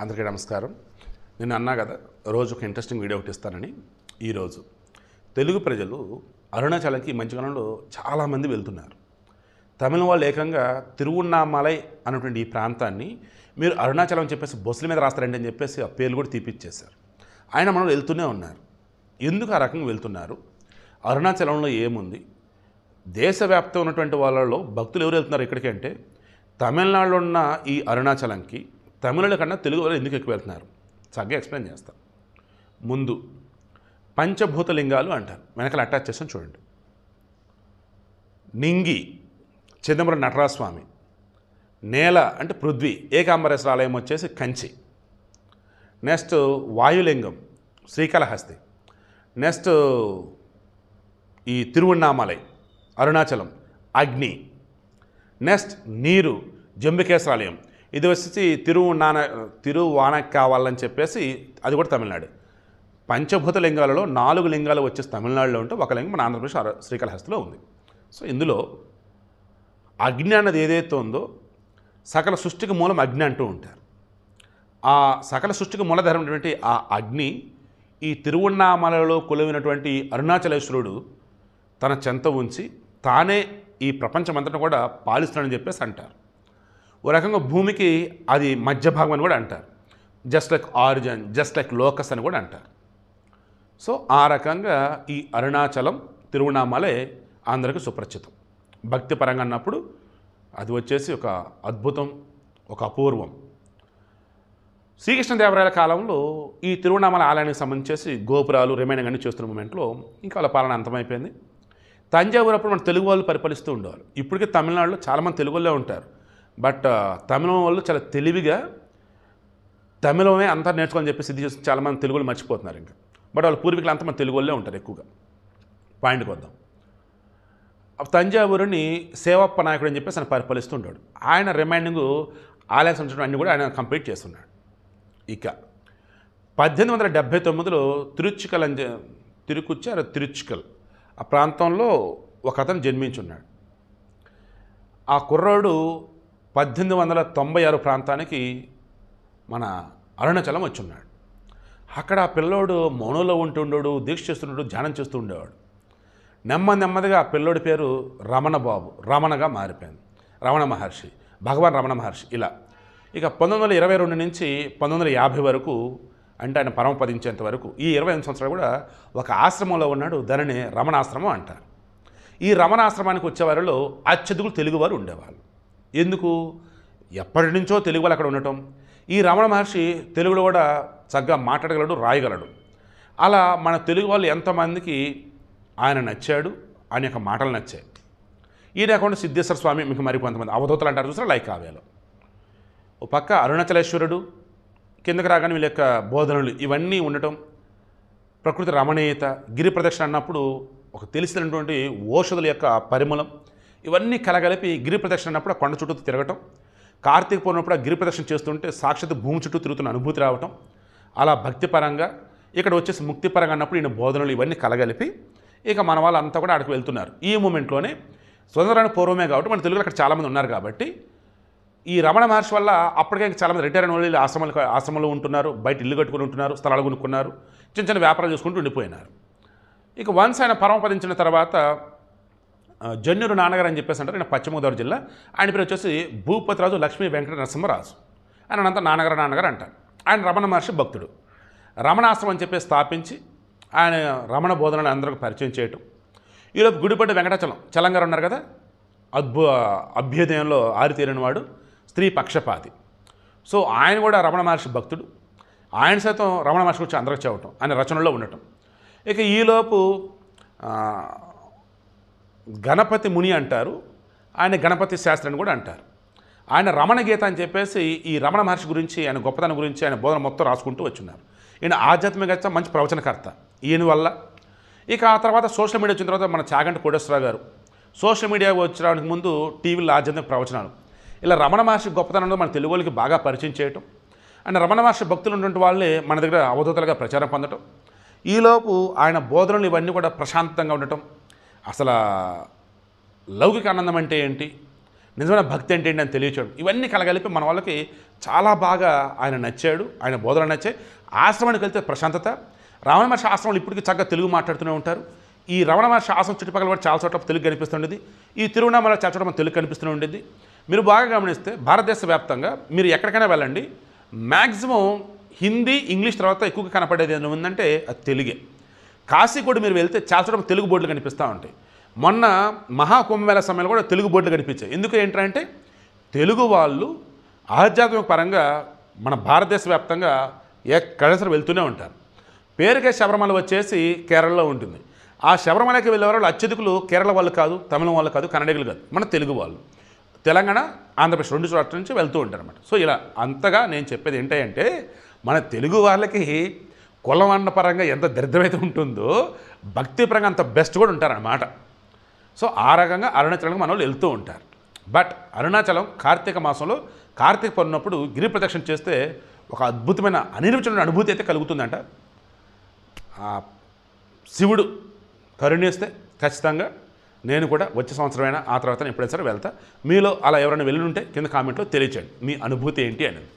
అందరికీ నమస్కారం. నేను అన్నా కదా రోజు ఒక ఇంట్రెస్టింగ్ వీడియో ఒకటి ఇస్తానని. ఈరోజు తెలుగు ప్రజలు అరుణాచలంకి ఈ మధ్యకాలంలో చాలామంది వెళ్తున్నారు. తమిళ వాళ్ళు ఏకంగా తిరువన్నామలై అనేటువంటి ఈ ప్రాంతాన్ని మీరు అరుణాచలం అని చెప్పేసి బస్సుల మీద రాస్తారండి అని చెప్పేసి ఆ పేర్లు కూడా తీపిచ్చేశారు. ఆయన మనం వెళ్తూనే ఉన్నారు. ఎందుకు ఆ రకంగా వెళ్తున్నారు? అరుణాచలంలో ఏముంది? దేశవ్యాప్తంగా ఉన్నటువంటి వాళ్ళలో భక్తులు ఎవరు వెళ్తున్నారు ఇక్కడికి అంటే, తమిళనాడులో ఉన్న ఈ అరుణాచలంకి తమిళుల కన్నా తెలుగు వాళ్ళు ఎందుకు ఎక్కువ వెళ్తున్నారు చక్కగా ఎక్స్ప్లెయిన్ చేస్తాను. ముందు పంచభూత లింగాలు అంటారు, వెనకాల అటాచ్ చేస్తాను చూడండి. నింగి చిదంబరం నటరాజస్వామి, నేల అంటే పృథ్వీ ఏకాంబరేశ్వర ఆలయం వచ్చేసి కంచి, నెక్స్ట్ వాయులింగం శ్రీకాళహస్తి, నెక్స్ట్ ఈ తిరువన్నామలై అరుణాచలం అగ్ని, నెక్స్ట్ నీరు జంబికేశ్వర ఆలయం, ఇది వచ్చేసి తిరువానక్కావాలని చెప్పేసి అది కూడా తమిళనాడు. పంచభూత లింగాలలో 4 లింగాలు వచ్చేసి తమిళనాడులో ఉంటే ఒక లింగం మన ఆంధ్రప్రదేశ్ శ్రీకాళహస్తిలో ఉంది. సో ఇందులో అగ్ని అన్నది ఏదైతే ఉందో సకల సృష్టికి మూలం అగ్ని అంటూ ఉంటారు. ఆ సకల సృష్టికి మూలధరమైనటువంటి ఆ అగ్ని ఈ తిరువన్నామలలో కొలువైనటువంటి అరుణాచలేశ్వరుడు తన చెంత ఉంచి తానే ఈ ప్రపంచమంతటా కూడా పాలిస్తున్నాడని చెప్పేసి అంటారు. ఓ రకంగా భూమికి అది మధ్య భాగం అని కూడా అంటారు. Just like origin, just like locus అని కూడా అంటారు. సో ఆ రకంగా ఈ అరుణాచలం తిరువన్నామలై అందరికీ సుపరిచితం. భక్తి పరంగా అన్నప్పుడు అది వచ్చేసి ఒక అద్భుతం, ఒక అపూర్వం. శ్రీకృష్ణదేవరాయల కాలంలో ఈ తిరువన్నామలై ఆలయానికి సంబంధించేసి గోపురాలు రిమైనింగ్ అన్ని చేస్తున్న మూమెంట్లో ఇంకా వాళ్ళ పాలన అంతమైపోయింది. తంజావూరు అప్పుడు మన తెలుగు వాళ్ళు పరిపాలిస్తూ ఉండేవారు. ఇప్పటికీ తమిళనాడులో చాలామంది తెలుగు వాళ్ళే ఉంటారు. బట్ తమిళం వాళ్ళు చాలా తెలివిగా తమిళమే అంతా నేర్చుకోని చెప్పేసి ఇది చేసి చాలామంది తెలుగులు మర్చిపోతున్నారు ఇంకా. బట్ వాళ్ళ పూర్వీకులు అంతా మన తెలుగు వాళ్ళే ఉంటారు ఎక్కువగా. పాయింట్కి వద్దాం. తంజావూరుని సేవప్ప నాయకుడు అని చెప్పేసి ఆయన పరిపాలిస్తూ ఉంటాడు. ఆయన రిమైండింగ్ ఆలయ సంవత్సరం అన్నీ కూడా ఆయన కంప్లీట్ చేస్తున్నాడు. ఇక 1879లో తిరుచుకల్ ఆ ప్రాంతంలో ఒక అతను జన్మించున్నాడు. ఆ కుర్రాడు 1896 ప్రాంతానికి మన అరుణాచలం వచ్చి ఉన్నాడు. అక్కడ ఆ పిల్లోడు మౌనంలో ఉంటుండడు, దీక్ష చేస్తుండడు, ధ్యానం చేస్తూ ఉండేవాడు. నెమ్మదిగా ఆ పిల్లోడి పేరు రమణబాబు, రమణగా మారిపోయింది. రమణ మహర్షి, భగవాన్ రమణ మహర్షి ఇలా. ఇక 1922 నుంచి 1950 వరకు అంటే ఆయన పరమపదించేంత వరకు ఈ 28 సంవత్సరాలు కూడా ఒక ఆశ్రమంలో ఉన్నాడు. దానిని రమణాశ్రమం అంటారు. ఈ రమణాశ్రమానికి వచ్చేవారిలో అత్యధికులు తెలుగువారు ఉండేవాళ్ళు. ఎందుకు? ఎప్పటి నుంచో తెలుగు వాళ్ళు అక్కడ ఉండటం. ఈ రమణ మహర్షి తెలుగులో కూడా చక్కగా మాట్లాడగలడు, రాయగలడు. అలా మన తెలుగు వాళ్ళు ఎంతమందికి ఆయన నచ్చాడు, ఆయన యొక్క మాటలు నచ్చాయి. ఈ రకంగా సిద్ధేశ్వర స్వామి, మీకు మరి కొంతమంది అవధూతలు అంటారు చూసారా, లైక్ కావ్యాలు. ఓ పక్క అరుణాచలేశ్వరుడు, కిందకి రాగానే వీళ్ళ యొక్క బోధనలు ఇవన్నీ ఉండటం, ప్రకృతి రమణీయత, గిరి ప్రదక్షిణ అన్నప్పుడు ఒక తెలిసినటువంటి ఓషధుల యొక్క పరిమళం, ఇవన్నీ కలగలిపి గిరి ప్రదక్షిణ అన్నప్పుడు ఆ కొండ చుట్టూ తిరగటం, కార్తీక పౌర్ణప్పుడు ఆ గిరి ప్రదక్షిణ చేస్తుంటే సాక్షాత్ భూమి చుట్టూ తిరుగుతున్న అనుభూతి రావటం, అలా భక్తిపరంగా ఇక్కడ వచ్చేసి ముక్తిపరంగా అన్నప్పుడు ఈయన బోధనలు ఇవన్నీ కలగలిపి ఇక మన వాళ్ళంతా కూడా అక్కడికి వెళ్తున్నారు. ఈ మూమెంట్లోనే స్వతంత్రానికి పూర్వమే కాబట్టి మన తెలుగులో అక్కడ చాలామంది ఉన్నారు కాబట్టి ఈ రమణ మహర్షి వల్ల అప్పటికే చాలామంది రిటైర్ అయిన వాళ్ళు ఆశ్రమంలో ఉంటున్నారు, బయట ఇల్లు కట్టుకుని ఉంటున్నారు, స్థలాలు కొనుక్కున్నారు, చిన్న వ్యాపారాలు చేసుకుంటూ ఉండిపోయినారు. ఇక వన్స్ ఆయన పరమపదించిన తర్వాత జన్యూరు నాన్నగారు అని చెప్పేసి అంటారు. ఆయన పశ్చిమ గోదావరి జిల్లా. ఆయన పేరు వచ్చేసి భూపతిరాజు లక్ష్మీ వెంకట నరసింహరాజు. ఆయన అంతా నాన్నగారు అంటారు. ఆయన రమణ మహర్షి భక్తుడు. రమణాశ్రమం అని చెప్పేసి స్థాపించి ఆయన రమణ బోధనలు అందరికీ పరిచయం చేయటం. ఈలోపు గుడిపడ్డ వెంకటాచలం చలంగారు ఉన్నారు కదా, అభ్యుదయంలో ఆరితేరిన వాడు, స్త్రీ పక్షపాతి. సో ఆయన కూడా రమణ మహర్షి భక్తుడు. ఆయన సైతం రమణ మహర్షి గురించి అందరికి చెప్పటం, ఆయన రచనల్లో ఉండటం. ఇక ఈలోపు గణపతి ముని అంటారు, ఆయన గణపతి శాస్త్రి అని కూడా అంటారు. ఆయన రమణ గీత అని చెప్పేసి ఈ రమణ మహర్షి గురించి, ఆయన గొప్పతనం గురించి ఆయన బోధన మొత్తం రాసుకుంటూ వచ్చున్నారు. ఈయన ఆధ్యాత్మిక మంచి ప్రవచనకర్త ఈయన వల్ల. ఇక ఆ తర్వాత సోషల్ మీడియా వచ్చిన తర్వాత మన చాగంటి కోటేశ్వరరావు గారు సోషల్ మీడియా వచ్చడానికి ముందు టీవీలో ఆధ్యాత్మిక ప్రవచనాలు, ఇలా రమణ మహర్షి గొప్పతనం మన తెలుగు వాళ్ళకి బాగా పరిచయం చేయటం, ఆయన రమణ మహర్షి భక్తులు ఉన్నటువంటి వాళ్ళే మన దగ్గర అవధూతలుగా ప్రచారం పొందటం. ఈలోపు ఆయన బోధనలు ఇవన్నీ కూడా ప్రశాంతంగా ఉండటం. అసలు లౌకిక ఆనందం అంటే ఏంటి, నిజమైన భక్తి అంటే ఏంటి అని తెలియచేయడం, ఇవన్నీ కలగలిపి మన వాళ్ళకి చాలా బాగా ఆయన నచ్చాడు. ఆయన బోధనలు నచ్చాయి. ఆశ్రమానికి వెళ్తే ప్రశాంతత. రమణ మహర్షి ఆశ్రమంలో ఇప్పటికీ చక్కగా తెలుగు మాట్లాడుతూనే ఉంటారు. ఈ రమణ మహర్షి ఆశ్రమం చుట్టుపక్కల కూడా చాలా చోట్ల తెలుగు కనిపిస్తుండేది. ఈ తిరువణామల చాలా చోట్ల తెలుగు కనిపిస్తూనే ఉండేది. మీరు బాగా గమనిస్తే భారతదేశ వ్యాప్తంగా మీరు ఎక్కడికైనా వెళ్ళండి, మ్యాక్సిమం హిందీ ఇంగ్లీష్ తర్వాత ఎక్కువగా కనపడేది ఏమైనా ఉందంటే అది తెలుగే. కాశీ కూడా మీరు వెళ్తే చాలా చోట్ల తెలుగు బోర్డులు కనిపిస్తూ ఉంటాయి. మొన్న మహాకుంభమేళ సమయంలో కూడా తెలుగు బోర్డులు కనిపించాయి. ఎందుకు ఏంటంటే తెలుగు వాళ్ళు ఆధ్యాత్మిక పరంగా మన భారతదేశ వ్యాప్తంగా ఎక్కడ సరే వెళ్తూనే ఉంటారు. పేరుకే శబరిమల వచ్చేసి కేరళలో ఉంటుంది. ఆ శబరిమలకి వెళ్ళే వాళ్ళు అత్యధికులు కేరళ వాళ్ళు కాదు, తమిళం వాళ్ళు కాదు, కన్నడిగులు కాదు, మన తెలుగు వాళ్ళు. తెలంగాణ, ఆంధ్రప్రదేశ్ 2 చోట్ల నుంచి వెళ్తూ ఉంటారు అన్నమాట. సో ఇలా అంతగా నేను చెప్పేది ఏంటంటే మన తెలుగు వాళ్ళకి కులవన్న పరంగా ఎంత దరిద్రమైతే ఉంటుందో భక్తి పరంగా అంత బెస్ట్ కూడా ఉంటారన్నమాట. సో ఆ రకంగా అరుణాచలంకి మన వాళ్ళు వెళ్తూ ఉంటారు. బట్ అరుణాచలం కార్తీక మాసంలో కార్తీక పౌర్ణప్పుడు గిరి ప్రదక్షిణ చేస్తే ఒక అద్భుతమైన అనిర్వచనమైన అనుభూతి అయితే కలుగుతుందంట. శివుడు కరుణిస్తే ఖచ్చితంగా నేను కూడా వచ్చే సంవత్సరమైనా ఆ తర్వాత ఎప్పుడైనా సరే వెళ్తా. మీలో అలా ఎవరైనా వెళ్ళి ఉంటే కింద కామెంట్లో తెలియచేయండి మీ అనుభూతి ఏంటి అనేది.